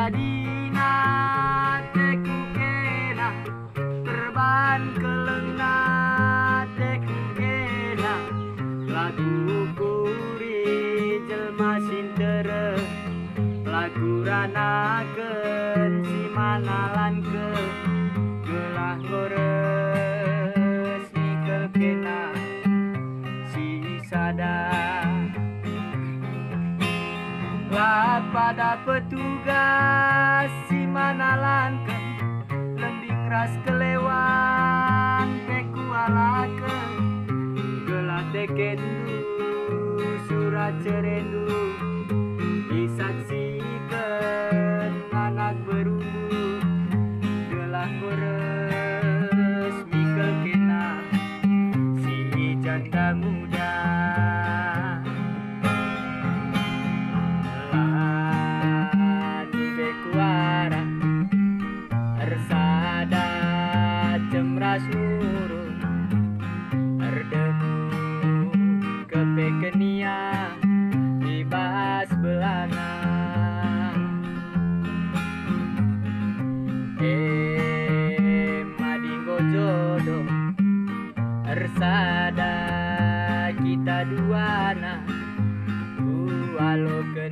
Sadina teku kena terban kelengna teku kena lagu kuri jelma sintere lagu ranakeun si manalan ke gelah gores nikel kena si sada lah pada petugas si manalan ke lembing ras kelewang teku alakeun gelah tekendu surat cerendu disaksikan anak berumbu gelah gores mikel kena si janda muda lagi bekuara ersada cemras nurun erdedu kepekenia dibahas belana madinggo jodoh ersada kita duana alo ke